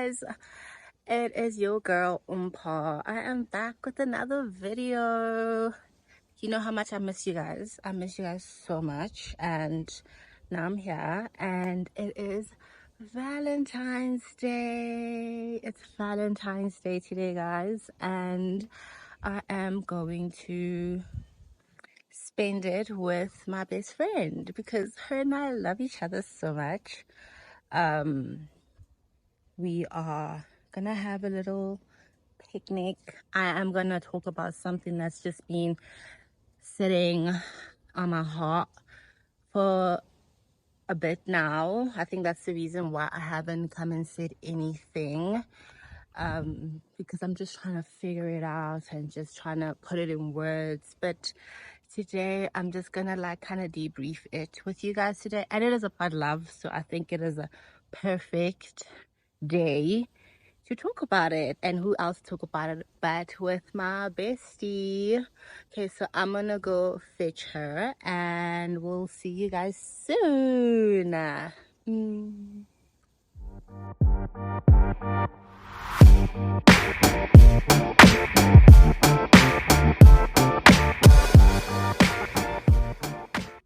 guys, it is your girl Umpa. I am back with another video. You know how much I miss you guys. I miss you guys so much, and now I'm here, and it is Valentine's Day. It's Valentine's Day today, guys, and I am going to spend it with my best friend because her and I love each other so much. We are gonna have a little picnic. I am gonna talk about something that's just been sitting on my heart for a bit now. I think that's the reason why I haven't come and said anything, because I'm just trying to figure it out and just trying to put it in words. But today I'm just gonna like kind of debrief it with you guys today, and it is about love, so I think it is a perfect day to talk about it. And who else talk about it but with my bestie. Okay, so I'm gonna go fetch her and we'll see you guys soon. No,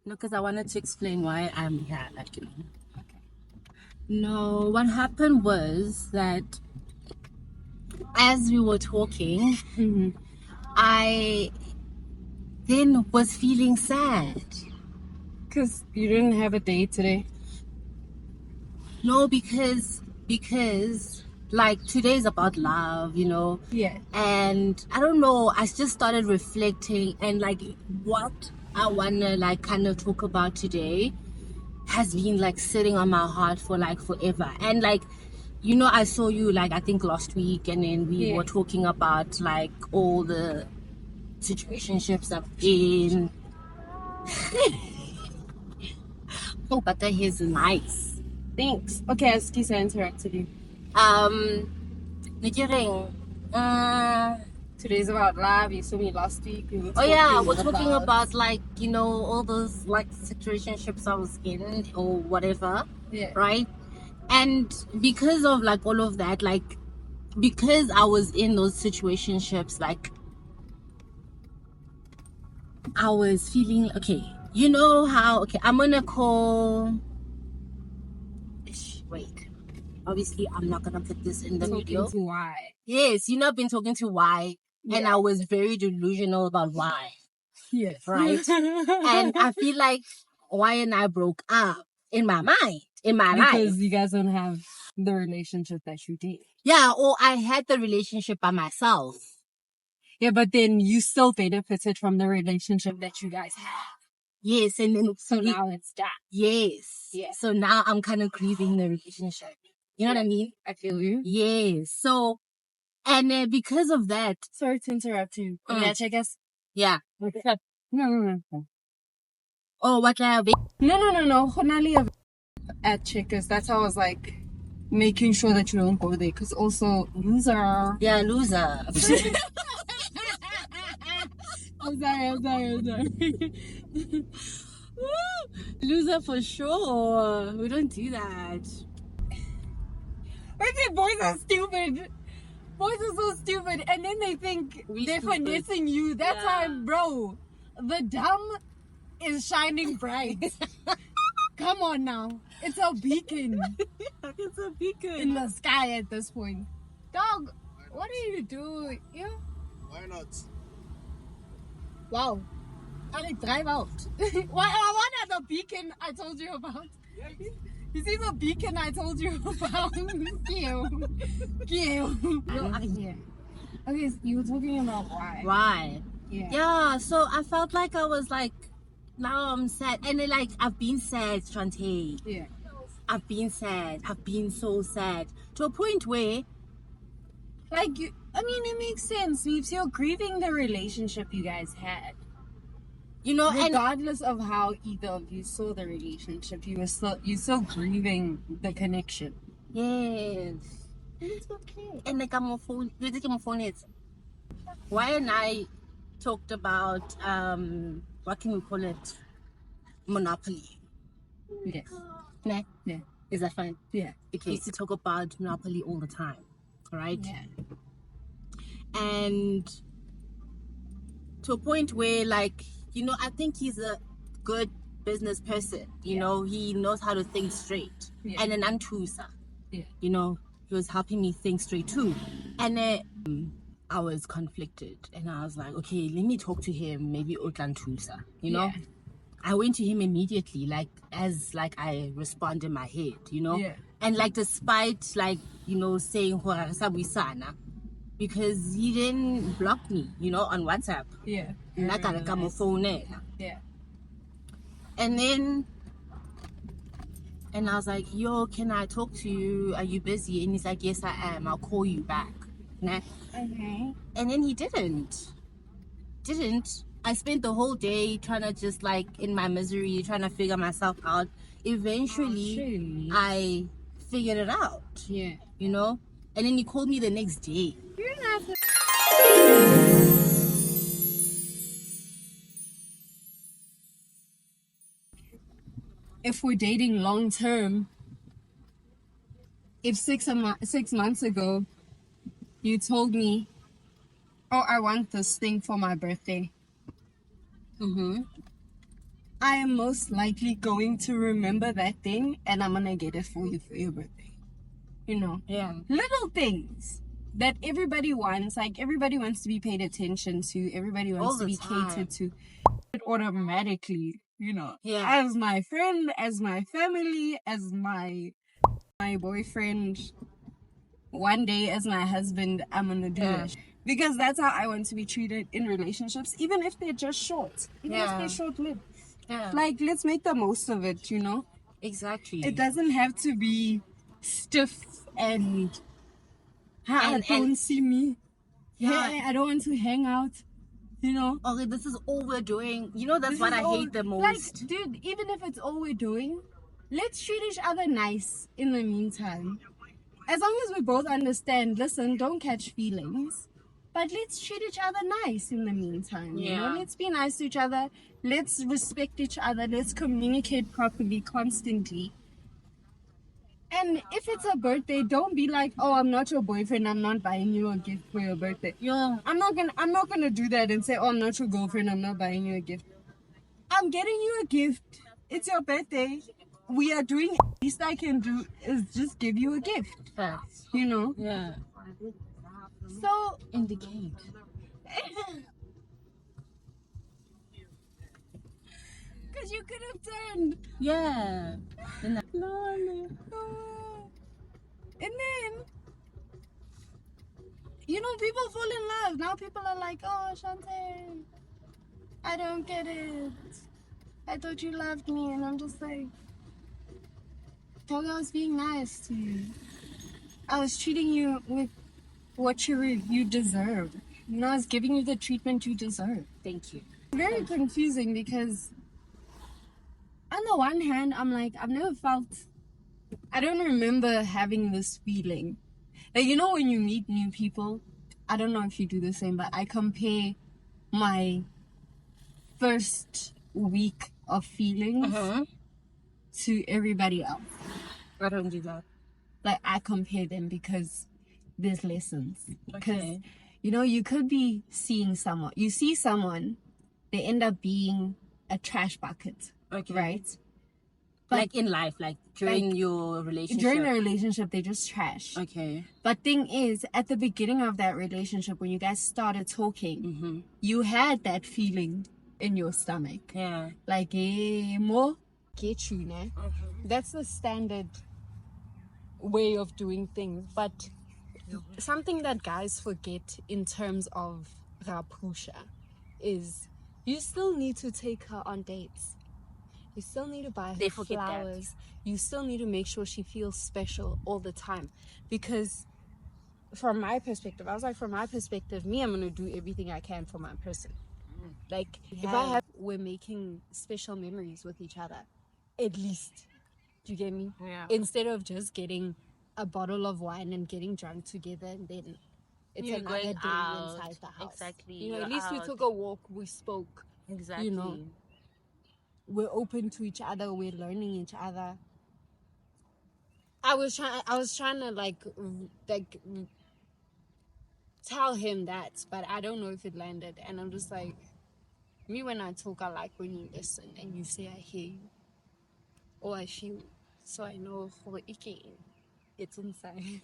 because I wanted to explain why I'm here, like, you know. No, what happened was that as we were talking, I then was feeling sad. Because you didn't have a date today? No, because like today's about love, you know. Yeah. And I don't know, I just started reflecting, and like what I wanna like kind of talk about today has been like sitting on my heart for like forever. And like, you know, I saw you like I think last week, and then we were talking about like all the situationships I've been. Oh, but the hair is nice. Thanks. Okay, excuse I interrupted you. Today's about love. You saw me last week. We're talking about like, you know, all those like situationships I was in or whatever. Yeah. Right? And because of like all of that, like because I was in those situationships, like I was feeling okay. You know how I'm gonna call. Wait. Obviously, I'm not gonna put this in the video. Talking to why? Yes, you know, I've been talking to why, and I was very delusional about why. Yes. Right? And I feel like why and I broke up in my mind, in my life. Because you guys don't have the relationship that you did. Yeah, or I had the relationship by myself. Yeah, but then you still benefited from the relationship that you guys have. Yes, and then so now it's done. Yes. Yeah. So now I'm kind of grieving the relationship. You know what I mean? I feel you. Yes. So, and because of that. Sorry to interrupt you. Can I check us? Yeah. No. Oh, what have No. Honali at Checkers. That's how I was like making sure that you don't go there. Because also, loser. Yeah, loser. I'm sorry. Loser for sure. We don't do that. I said boys are stupid. Boys are so stupid. And then they think they're finessing you. That time, bro, the dumb is shining bright. Come on now. It's a beacon. It's a beacon. In the sky at this point. Dog, what are you doing? Yeah? Why not? Wow. I drive out. What are the beacon I told you about? You see the beacon I told you about? Cute. Yeah. Okay, so you were talking about why. Why? Yeah. So I felt like I was like, now I'm sad. And then, like, I've been sad, Shantae. Yeah. I've been sad. I've been so sad. To a point where, like, it makes sense. You're grieving the relationship you guys had. You know, regardless of how either of you saw the relationship, you're still grieving the connection. Yes. It's okay. And like my phone is. Why and I talked about what can we call it? Monopoly. Yes. Nah. Yeah. Is that fine? Yeah. Okay. We used to talk about Monopoly all the time, right? Yeah. And to a point where, like, you know, I think he's a good business person. You know, he knows how to think straight. Yeah. And an antusa. Yeah. You know, he was helping me think straight too. And I was conflicted. And I was like, okay, let me talk to him. Maybe Otlantusa. You know? I went to him immediately, like, as like I respond in my head, you know? Yeah. And like, despite, like, you know, saying Sabwisana, because he didn't block me, you know, on WhatsApp. Yeah. Yeah. And then, and I was like, yo, can I talk to you? Are you busy? And he's like, yes, I am. I'll call you back. Nah. Okay. And then he didn't. I spent the whole day trying to just, like, in my misery, trying to figure myself out. Eventually, I figured it out. Yeah. You know? And then he called me the next day. You're not. If we're dating long term, if 6 months ago you told me, oh, I want this thing for my birthday, I am most likely going to remember that thing and I'm gonna get it for you for your birthday. You know? Yeah. Little things that everybody wants, like everybody wants to be paid attention to, everybody wants to be catered to. Automatically, you know, as my friend, as my family, as my boyfriend, one day as my husband, I'm gonna do that because that's how I want to be treated in relationships, even if they're just short, even if they're short-lived. Like, let's make the most of it, you know. Exactly. It doesn't have to be stiff and don't see me. Hey, I don't want to hang out. You know? Okay, this is all we're doing. You know, that's what I hate the most. Like, dude, even if it's all we're doing, let's treat each other nice in the meantime. As long as we both understand, listen, don't catch feelings. But let's treat each other nice in the meantime. You know? Let's be nice to each other. Let's respect each other. Let's communicate properly, constantly. And if it's a birthday, don't be like, oh, I'm not your boyfriend, I'm not buying you a gift for your birthday. Yeah. I'm not gonna do that and say, oh, I'm not your girlfriend, I'm not buying you a gift. I'm getting you a gift. It's your birthday. We are doing, the least I can do is just give you a gift. You know? Yeah. So indicate. Because you could have turned. Yeah. And then, you know, people fall in love. Now people are like, oh, Shantae, I don't get it. I thought you loved me. And I'm just like, I was being nice to you. I was treating you with what you deserve. You know, I was giving you the treatment you deserve. Thank you. Very confusing because on the one hand, I'm like, I don't remember having this feeling. Like, you know, when you meet new people, I don't know if you do the same, but I compare my first week of feelings to everybody else. I don't do that. Like, I compare them because there's lessons. Because, you know, you could be seeing someone. You see someone, they end up being a trash bucket. Right? But like in life, like during your relationship. During a relationship, they're just trash. But thing is, at the beginning of that relationship, when you guys started talking, you had that feeling in your stomach. Like, hey, more get you, ne? That's the standard way of doing things. But something that guys forget in terms of rapusha is you still need to take her on dates. You still need to buy her flowers. You still need to make sure she feels special all the time. Because from my perspective, me, I'm going to do everything I can for my person. Like, we're making special memories with each other. At least. Do you get me? Yeah. Instead of just getting a bottle of wine and getting drunk together and then it's another day inside the house. Exactly. You know, at least we took a walk, we spoke. Exactly. You know. We're open to each other, we're learning each other. I was trying to like tell him that, but I don't know if it landed. And I'm just like, me when I talk, I like when you listen and you say I hear you or I feel you, so I know who it's inside.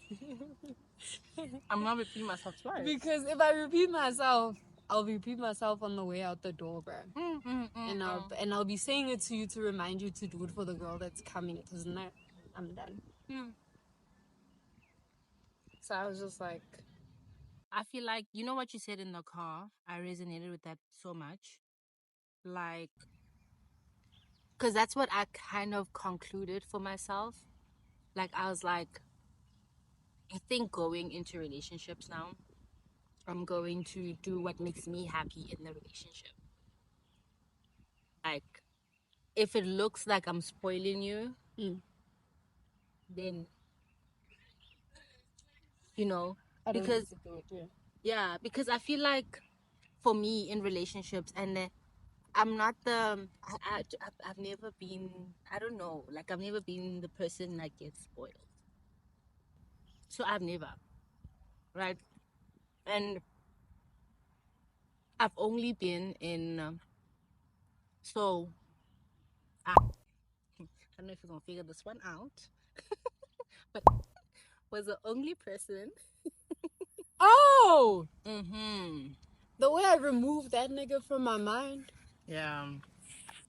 I'm not repeating myself twice. Because if I repeat myself, I'll repeat myself on the way out the door, bro. And I'll be saying it to you to remind you to do it for the girl that's coming. Because now I'm done. So I was just like, I feel like, you know what you said in the car? I resonated with that so much. Like, because that's what I kind of concluded for myself. Like, I was like, I think going into relationships now, I'm going to do what makes me happy in the relationship. Like, if it looks like I'm spoiling you, then, you know, I don't because, need to do it, yeah, because I feel like for me in relationships, and I'm not I've never been, I don't know, like I've never been the person that gets spoiled. So I've never, right? And I've only been in, so I don't know if you're gonna figure this one out, but was the only person. Oh! Mm-hmm. The way I removed that nigga from my mind. Yeah.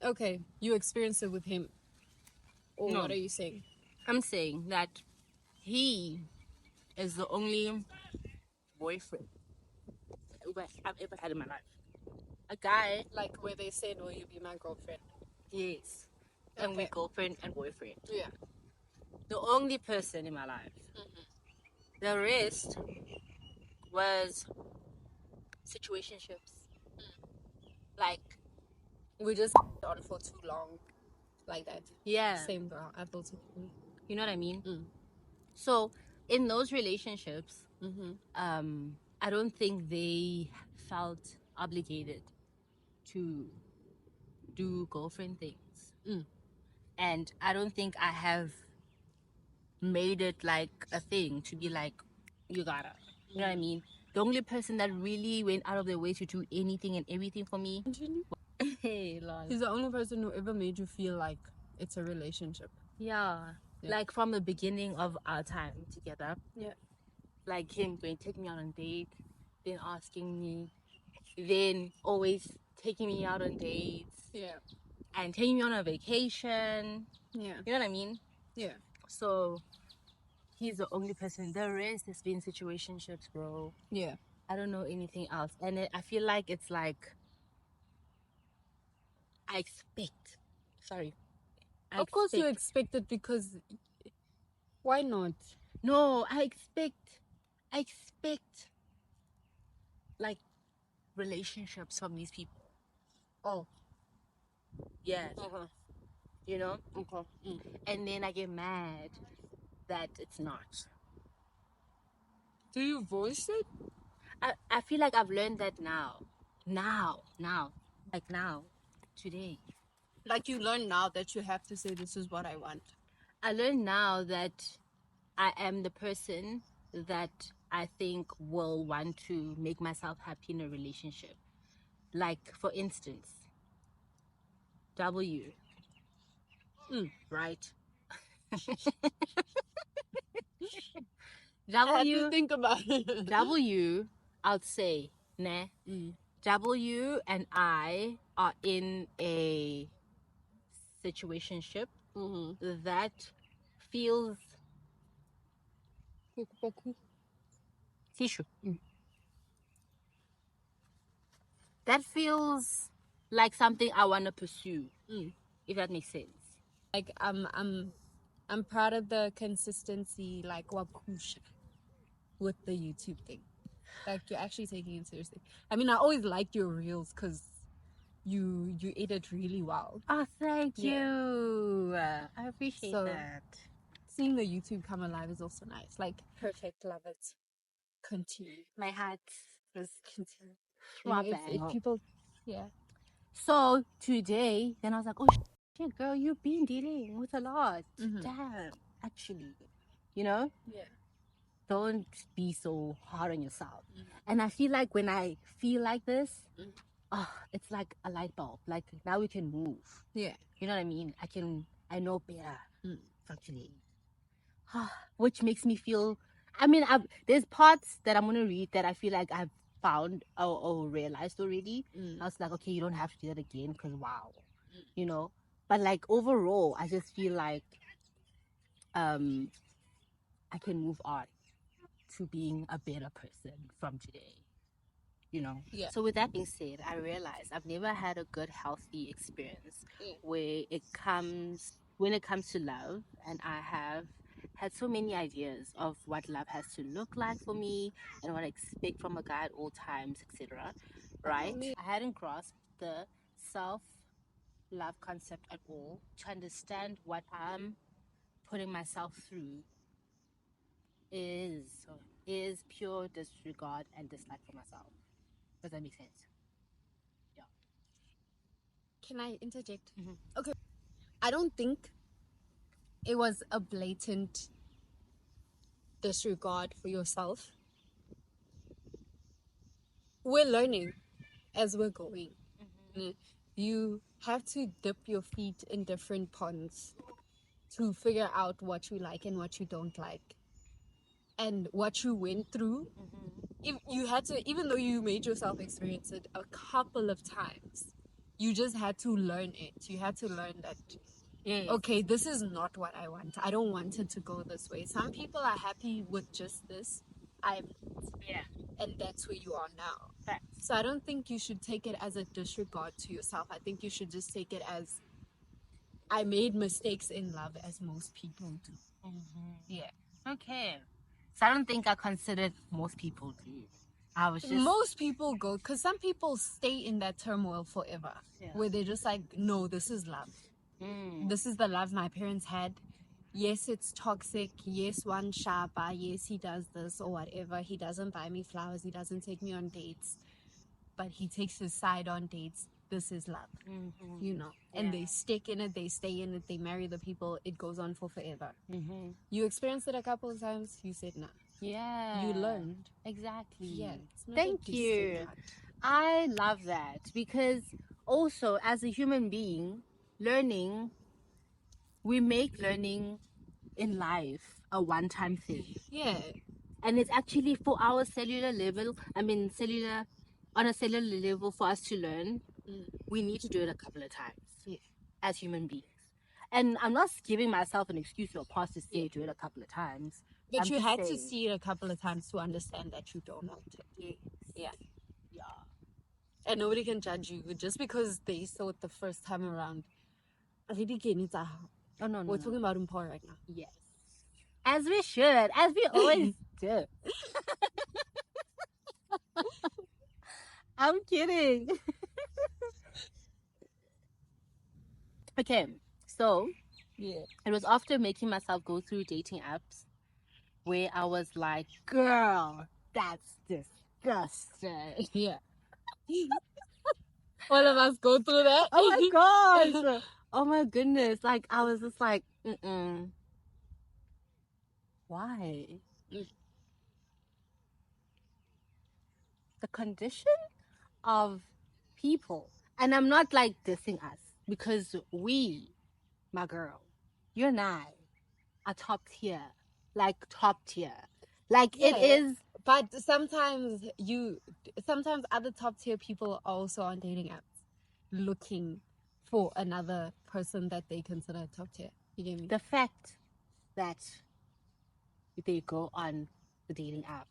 Okay, you experienced it with him. Or No, what are you saying? I'm saying that he is the only boyfriend I've ever had in my life. A guy, Like where they said, will you be my girlfriend? yes, and we Okay. girlfriend and boyfriend. Yeah. The only person in my life. The rest was situationships. Like, We just on for too long. Like that. yeah, Same girl. I thought it. you know what I mean? So in those relationships, Mm-hmm. I don't think they felt obligated to do girlfriend things. And I don't think I have made it like a thing to be like, you gotta. You know what I mean? The only person that really went out of their way to do anything and everything for me. Hey, lol. He's the only person who ever made you feel like it's a relationship. Yeah. Like from the beginning of our time together. Yeah. Like him going to take me out on date, then asking me, then always taking me out on dates. Yeah. And taking me on a vacation. Yeah. You know what I mean? Yeah. So he's the only person. The rest has been situationships, bro. Yeah. I don't know anything else. And I feel like it's like, I expect. Sorry. Of course you expect it because why not? No, I expect like relationships from these people. Oh. Yeah. You know? Okay. And then I get mad that it's not. Do you voice it? I feel like I've learned that now. Like now. Today. Like you learn now that you have to say this is what I want. I learn now that I am the person that I think will want to make myself happy in a relationship. Like, for instance, W. Right? I had to think about it. W, I'll say, nah. W and I are in a situationship that feels tissue. That feels like something I want to pursue, if that makes sense. Like I'm proud of the consistency, like wakusha with the YouTube thing. Like you're actually taking it seriously. I mean, I always liked your reels because you edit really well. Oh, thank you. I appreciate that. Seeing the YouTube come alive is also nice. Like perfect, love it. Continue. My heart was Continue. throbbing. If people, yeah. So today, then I was like, oh shit, girl, you've been dealing with a lot. Damn, actually. you know? Yeah. Don't be so hard on yourself. And I feel like when I feel like this, it's like a light bulb. Like now we can move. Yeah. You know what I mean? I know better from today. Which makes me feel, I mean, there's parts that I'm going to read that I feel like I've found or realized already. I was like, okay, you don't have to do that again because wow, you know? But like overall, I just feel like I can move on to being a better person from today, you know? Yeah. So with that being said, I realized I've never had a good, healthy experience when it comes to love, and I have had so many ideas of what love has to look like for me and what I expect from a guy at all times, etc. Right? I hadn't grasped the self love concept at all to understand what I'm putting myself through is pure disregard and dislike for myself. Does that make sense? Yeah. Can I interject? Mhm. Okay. I don't think it was a blatant disregard for yourself. We're learning as we're going. You have to dip your feet in different ponds to figure out what you like and what you don't like, and what you went through. If you had to, even though you made yourself experience it a couple of times, you just had to learn it. You had to learn that, okay, this is not what I want. I don't want it to go this way. Some people are happy with just this. And that's where you are now. Facts. So I don't think you should take it as a disregard to yourself. I think you should just take it as, I made mistakes in love, as most people do. Yeah. Okay. So I don't think I considered most people do. I was just Most people go, because some people stay in that turmoil forever, where they're just like, no, this is love. This is the love my parents had. Yes, it's toxic. Yes, one sharper. Yes, he does this or whatever. He doesn't buy me flowers. He doesn't take me on dates. But he takes his side on dates. This is love. You know. And they stick in it. They stay in it. They marry the people. It goes on for forever. You experienced it a couple of times. You said nah. Yeah. You learned. Exactly. Yeah. It's not Thank a you. disregard. I love that because also as a human being, we make learning in life a one-time thing. Yeah. And it's actually for our cellular level, on a cellular level for us to learn, we need to do it a couple of times as human beings. And I'm not giving myself an excuse or a pass to say do it a couple of times. But I'm you just had to saying, see it a couple of times to understand that you don't want it. Yeah. And nobody can judge you just because they saw it the first time around. Oh, no, We're talking about Impor right now. Yes. As we should, as we always do. I'm kidding. Okay, so Yeah. it was after making myself go through dating apps where I was like, girl, that's disgusting. Yeah. All of us go through that. Oh my gosh. Oh my goodness. Like, I was just like, why? The condition of people. And I'm not like dissing us because we, my girl, you and I are top tier. Like, top tier. Like, it is. But sometimes other top tier people are also on dating apps looking for another person that they consider top tier. You get me? The fact that they go on the dating app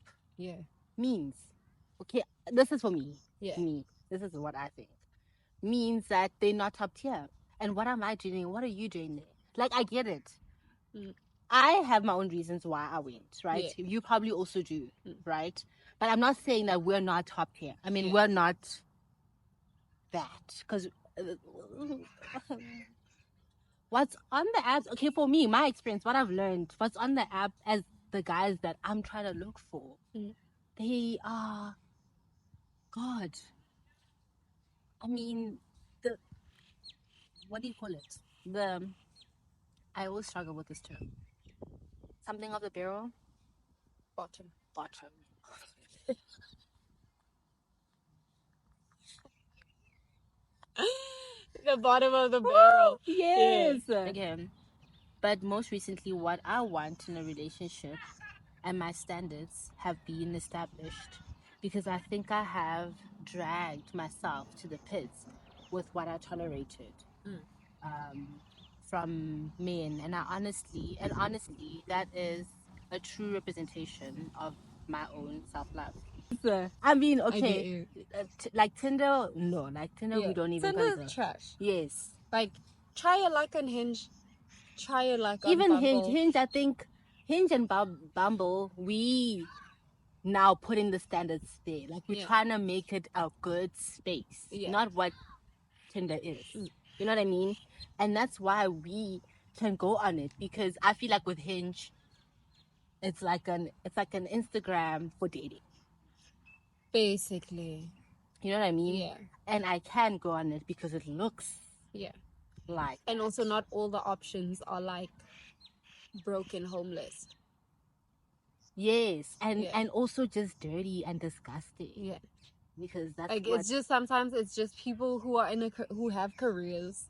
means, okay, this is for me. Me. This is what I think. Means that they're not top tier. And what am I doing? What are you doing there? Like, I get it. I have my own reasons why I went, right? You probably also do, right? But I'm not saying that we're not top tier. I mean, we're not that. Because what's on the apps, okay, for me, my experience, what I've learned, what's on the app as the guys that I'm trying to look for, they are, God, I mean, what do you call it? I always struggle with this term. something of the barrel. Bottom. The bottom of the barrel. Yes. Again. But most recently, what I want in a relationship and my standards have been established because I think I have dragged myself to the pits with what I tolerated from men. And honestly, that is a true representation of my own self love. I mean, okay, like Tinder, no, like Tinder, we don't even Tinder's consider. trash. Yes. Like, try your luck on Hinge. Try your luck on Even Bumble. Hinge, I think Hinge and Bumble, we now putting the standards there. Like we're trying to make it a good space, not what Tinder is. You know what I mean? And that's why we can go on it, because I feel like with Hinge, it's like an Instagram for dating. Basically. You know what I mean? Yeah. And I can go on it because it looks like and also not all the options are like broken homeless. Yes, and also just dirty and disgusting. Yeah. Because that's like it's just sometimes it's just people who are who have careers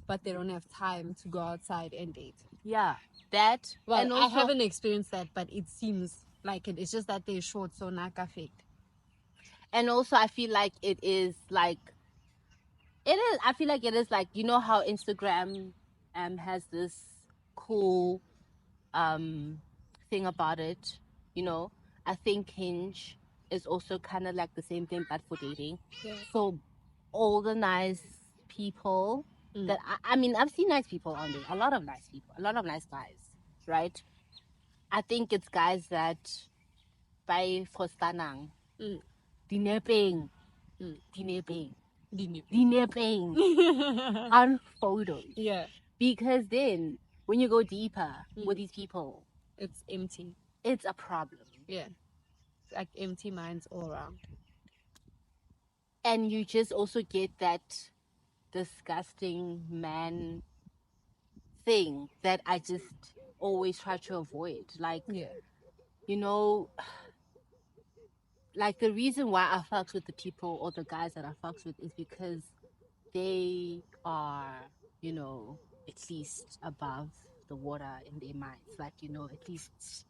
but they don't have time to go outside and date. Yeah, that. Well, and also, I haven't experienced that, but it seems like it. It's just that they're short, so naka fake. And also, I feel like it is like it is. I feel like it is like, you know how Instagram has this cool thing about it. You know, I think Hinge is also kind of like the same thing, but for dating. Yeah. So all the nice people that I mean, I've seen nice people on there. A lot of nice people, a lot of nice guys, right? I think it's guys that by Fostanang, dinepeng on photos. Yeah. Because then when you go deeper with these people, it's empty. It's a problem. Yeah. It's like empty minds all around. And you just also get that disgusting man thing that I just always try to avoid. Like, you know, like the reason why I fucks with the people or the guys that I fucks with is because they are, you know, at least above the water in their minds. Like, you know, at least,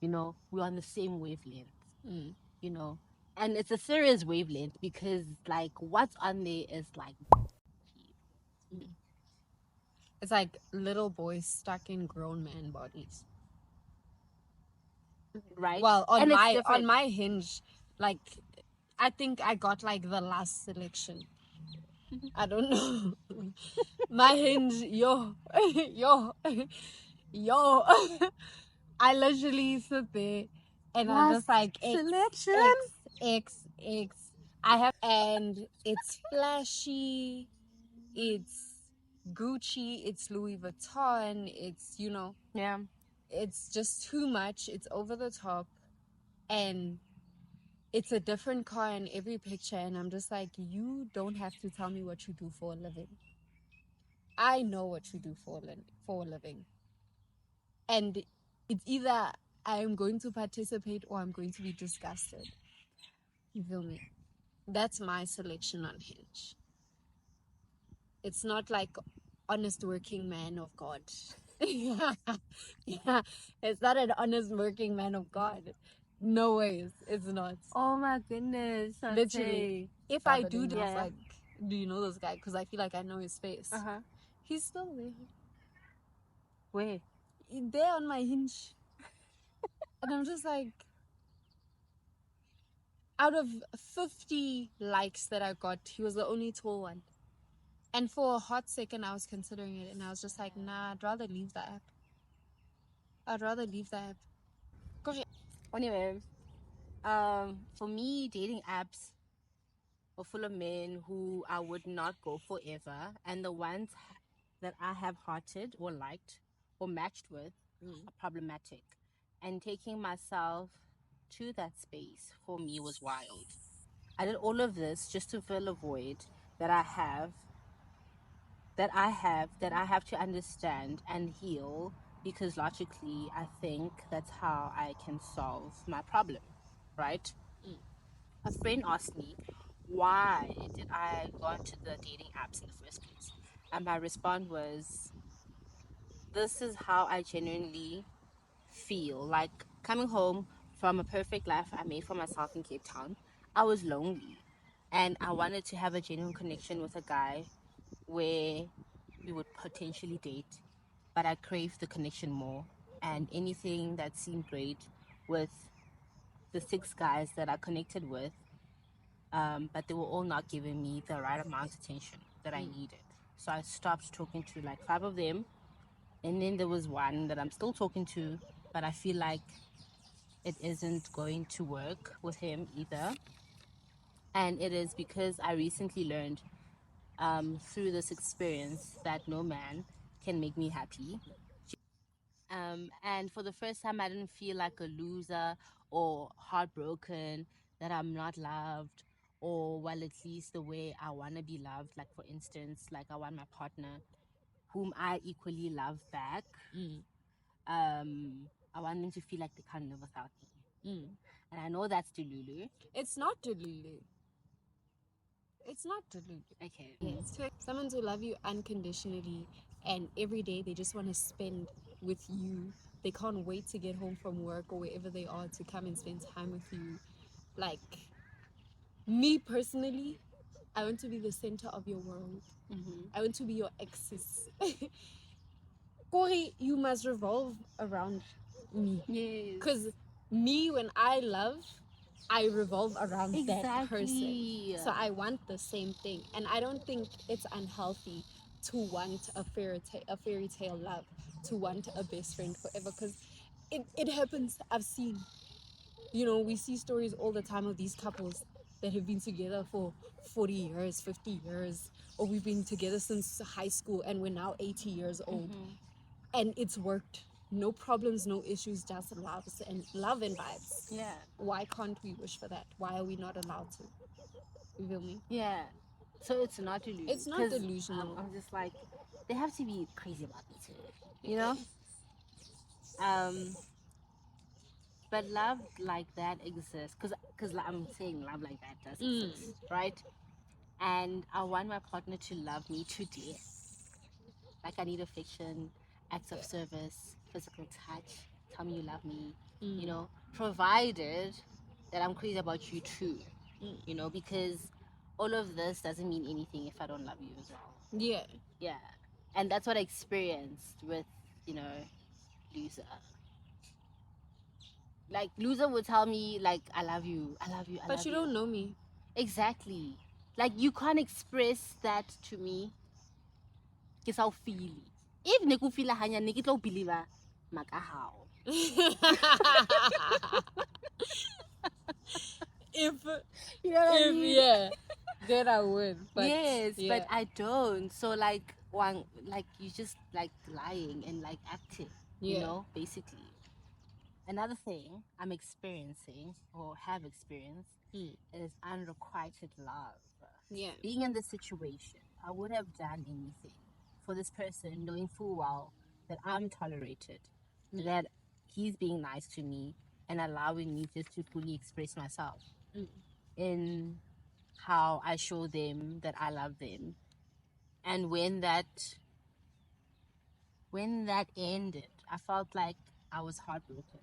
you know, we're on the same wavelength, you know. And it's a serious wavelength because, like, what's on there is like, it's like little boys stuck in grown man bodies. Right. Well, on my Hinge, like, I think I got like the last selection. I don't know. My Hinge, yo. I literally sit there and I'm just like, X. I have, and it's flashy, it's Gucci, it's Louis Vuitton, it's, you know, it's just too much, it's over the top, and it's a different car in every picture, and I'm just like, you don't have to tell me what you do for a living. I know what you do for a living. And it's either I'm going to participate or I'm going to be disgusted. You feel me? That's my selection on Hinge. It's not like honest working man of God. Yeah, it's not an honest working man of God. No ways, it's not. Oh my goodness! Literally, if I do this, like, do you know this guy? Because I feel like I know his face. He's still there. Where? There on my Hinge. And I'm just like, out of 50 likes that I got, he was the only tall one. And for a hot second, I was considering it, and I was just like, nah, I'd rather leave the app. Anyway, for me, dating apps are full of men who I would not go forever, and the ones that I have hearted or liked or matched with are problematic. And taking myself to that space for me was wild. I did all of this just to fill a void that I have to understand and heal because logically I think that's how I can solve my problem, right? A friend asked me, why did I go onto the dating apps in the first place? And my response was, this is how I genuinely feel. Like coming home from a perfect life I made for myself in Cape Town, I was lonely. And I wanted to have a genuine connection with a guy where we would potentially date, but I craved the connection more. And anything that seemed great with the 6 guys that I connected with, but they were all not giving me the right amount of attention that I needed. So I stopped talking to like 5 of them. And then there was one that I'm still talking to, but I feel like it isn't going to work with him either. And it is because I recently learned through this experience that no man can make me happy. And for the first time, I didn't feel like a loser or heartbroken that I'm not loved, or well, at least the way I want to be loved. Like, for instance, like I want my partner, whom I equally love back. I want them to feel like they can't live without me. And I know that's Delulu. It's not Delulu. It's not Delulu. Okay. Yes. Someone to love you unconditionally, and every day they just want to spend with you. They can't wait to get home from work or wherever they are to come and spend time with you. Like, me personally, I want to be the center of your world. I want to be your axis. Corey, you must revolve around me. Yes. Because me, when I love, I revolve around that person. So I want the same thing. And I don't think it's unhealthy to want a fairy tale love, to want a best friend forever. Because it happens. I've seen. You know, we see stories all the time of these couples that have been together for 40 years, 50 years, or we've been together since high school and we're now 80 years old. And it's worked. No problems, no issues, just love and vibes. Yeah. Why can't we wish for that? Why are we not allowed to? You feel me? Yeah. So it's not delusional. It's not delusional. I'm just like, they have to be crazy about me too, you know? But love like that exists, because I'm saying love like that does exist, right? And I want my partner to love me to death. Like, I need affection, acts of service, physical touch, tell me you love me, you know, provided that I'm crazy about you too, you know, because all of this doesn't mean anything if I don't love you as well. Yeah. Yeah. And that's what I experienced with, you know, Loser. Like, Loser would tell me, like, I love you, I love you, I love you. But you don't know me. Exactly. Like, you can't express that to me. Ke sa o feel. If ne ko feel hanya ne ke tlo believe maka how. If You know what I mean? yeah, then I would. But yes, yeah. but I don't. So like you just like lying and like acting. You know, basically. Another thing I'm experiencing or have experienced is unrequited love. Yeah. Being in this situation, I would have done anything for this person, knowing full well that I'm tolerated, that he's being nice to me and allowing me just to fully express myself in how I show them that I love them. And when that ended, I felt like I was heartbroken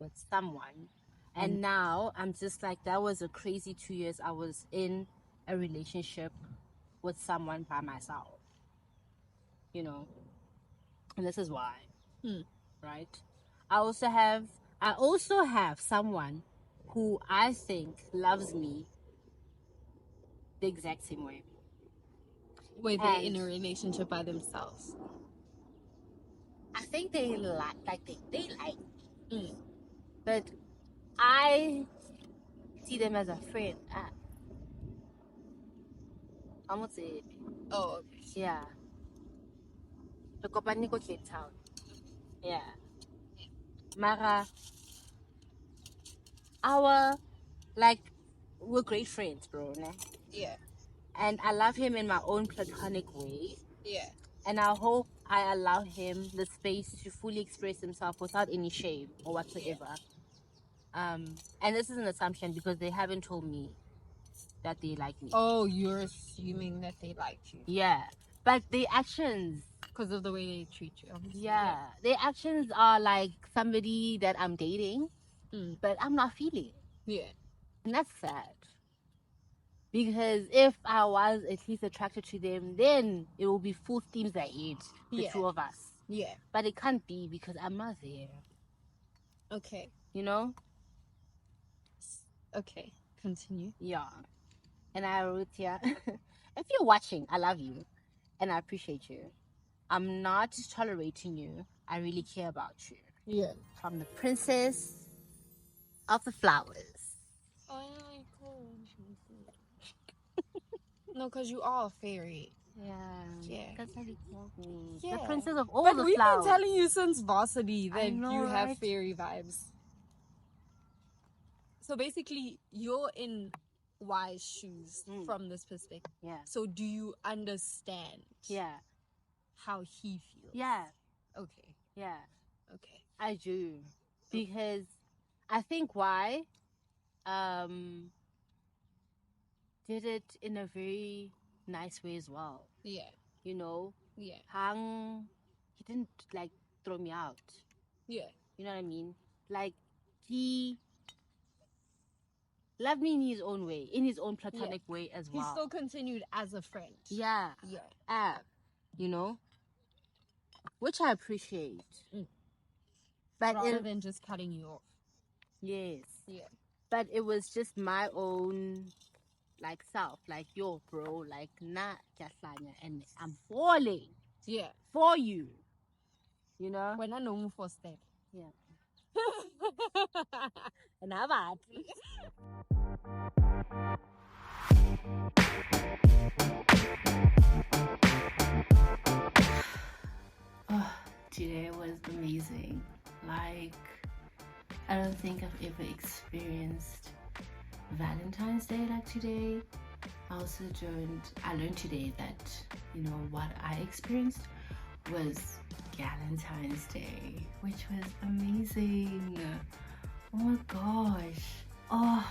with someone. And now I'm just like, that was a crazy 2 years I was in a relationship with someone by myself, you know. And this is why, right? I also have someone who I think loves me the exact same way. Where they're in a relationship by themselves. I think they like me. But I see them as a friend. I'm gonna say it. Oh, okay. Yeah. The company go Cape Town. Yeah. Mara, we're great friends, bro. Ne? Yeah. And I love him in my own platonic way. Yeah. And I hope I allow him the space to fully express himself without any shame or whatsoever. And this is an assumption because they haven't told me that they like me. Oh, you're assuming that they like you. Yeah. But the actions, because of the way they treat you. Obviously. Yeah. The actions are like somebody that I'm dating, but I'm not feeling. Yeah. And that's sad. Because if I was at least attracted to them, then it will be full steams ahead, the two of us. Yeah. But it can't be because I'm not there. Okay. You know? Okay. Continue. Yeah. And I wrote here, if you're watching, I love you. And I appreciate you. I'm not tolerating you. I really care about you. Yeah. From the princess of the flowers. Oh my god. No, because you are a fairy. Yeah. Yeah. That's how you call me. Yeah. The princess of all but the we've flowers. been telling you since varsity that know, you have right? fairy vibes. So basically, you're in Y's shoes from this perspective. Yeah. So do you understand? Yeah. How he feels? Yeah. Okay. Yeah. Okay. I do. Because I think Y did it in a very nice way as well. Yeah. You know? Yeah. He didn't like throw me out. Yeah. You know what I mean? Like he loved me in his own way, in his own platonic way as well. He still continued as a friend. Yeah. Yeah. You know? Which I appreciate. But rather than just cutting you off. Yes. Yeah. But it was just my own like self, like yo bro, like nah Kaslanya, and I'm falling. Yeah. For you. You know? When I know you for step. Yeah. And I'm out. Oh, today was amazing. Like, I don't think I've ever experienced Valentine's Day like today. I learned today that, you know, what I experienced was Gal-entine's Day, which was amazing. Oh my gosh. Oh,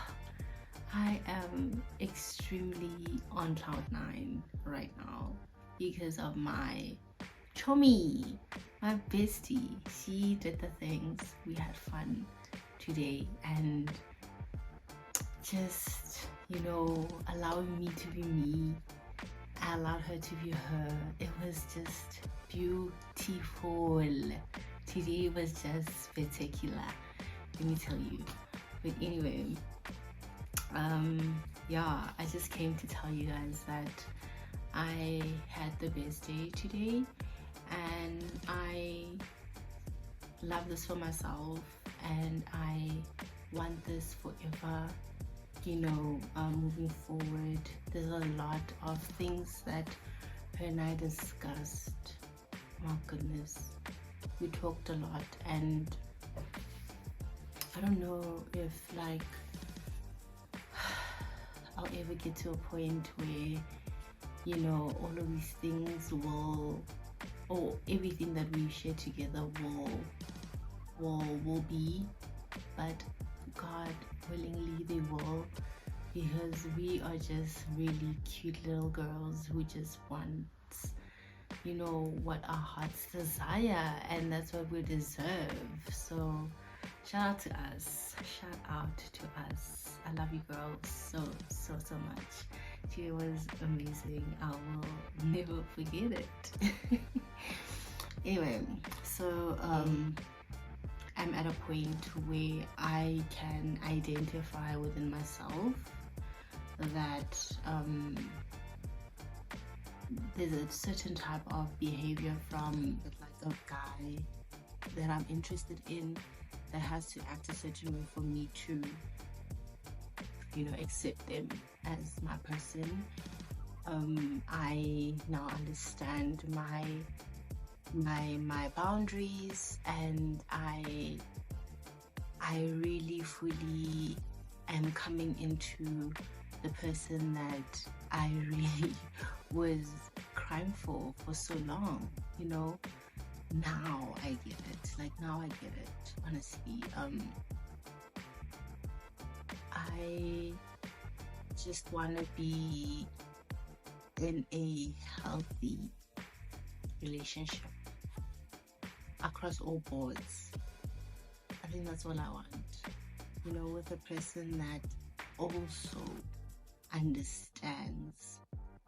I am extremely on cloud 9 right now because of my chummy, my bestie. She did the things. We had fun today and just, you know, allowing me to be me. I allowed her to be her. It was just beautiful. Today was just spectacular, let me tell you. But anyway, yeah, I just came to tell you guys that I had the best day today and I love this for myself and I want this forever. You know, moving forward, there's a lot of things that her and I discussed. My goodness, we talked a lot and I don't know if like I'll ever get to a point where, you know, all of these things will, or everything that we share together will be, but God willingly they will, because we are just really cute little girls who just want, you know, what our hearts desire, and that's what we deserve. So shout out to us, shout out to us. I love you girls so much. She was amazing. I will never forget it. Anyway, so I'm at a point where I can identify within myself that there's a certain type of behavior from like a guy that I'm interested in that has to act a certain way for me to, you know, accept them as my person. I now understand my boundaries, and I really fully am coming into the person that I really was crying for so long, you know. Now I get it. Like, now I get it, honestly. I just want to be in a healthy relationship across all boards. I think that's all I want, you know, with a person that also understands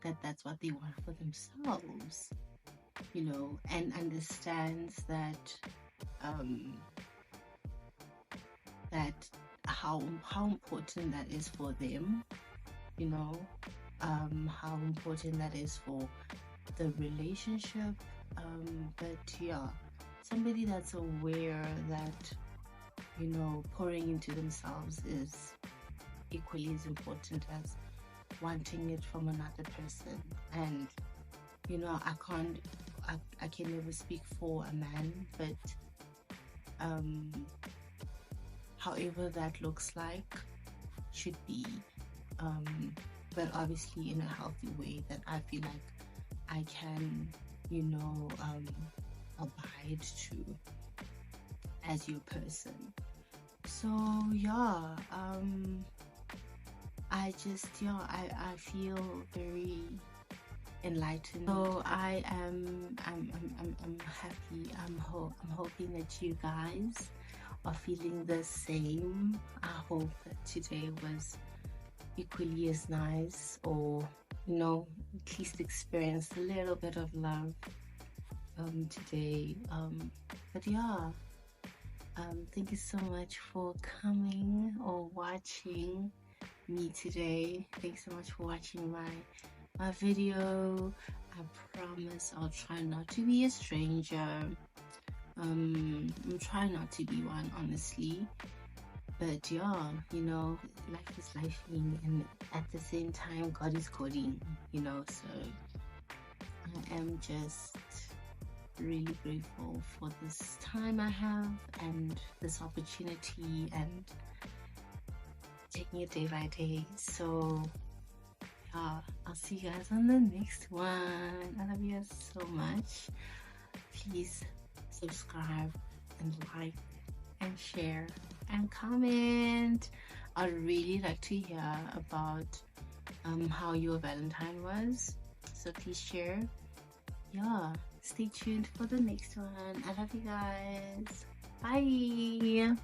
that that's what they want for themselves, you know, and understands that that how important that is for them, you know, how important that is for the relationship. But yeah, somebody that's aware that, you know, pouring into themselves is equally as important as wanting it from another person. And you know, I can never speak for a man, but however that looks like should be, but obviously in a healthy way that I feel like I can, you know, abide to as your person. So yeah, I feel very enlightened. So I'm happy. I'm hoping that you guys are feeling the same. I hope that today was equally as nice, or you know, at least experienced a little bit of love today. But yeah, thank you so much for coming or watching me today. Thanks so much for watching my video. I promise I'll try not to be a stranger. I'm trying not to be one, honestly. But yeah, you know, life is lifing, and at the same time, God is calling, you know. So I am just really grateful for this time I have and this opportunity, and taking it day by day. So yeah, I'll see you guys on the next one. I love you guys so much. Please subscribe and like and share and comment. I'd really like to hear about how your Valentine was. So please share. Yeah, stay tuned for the next one. I love you guys. Bye.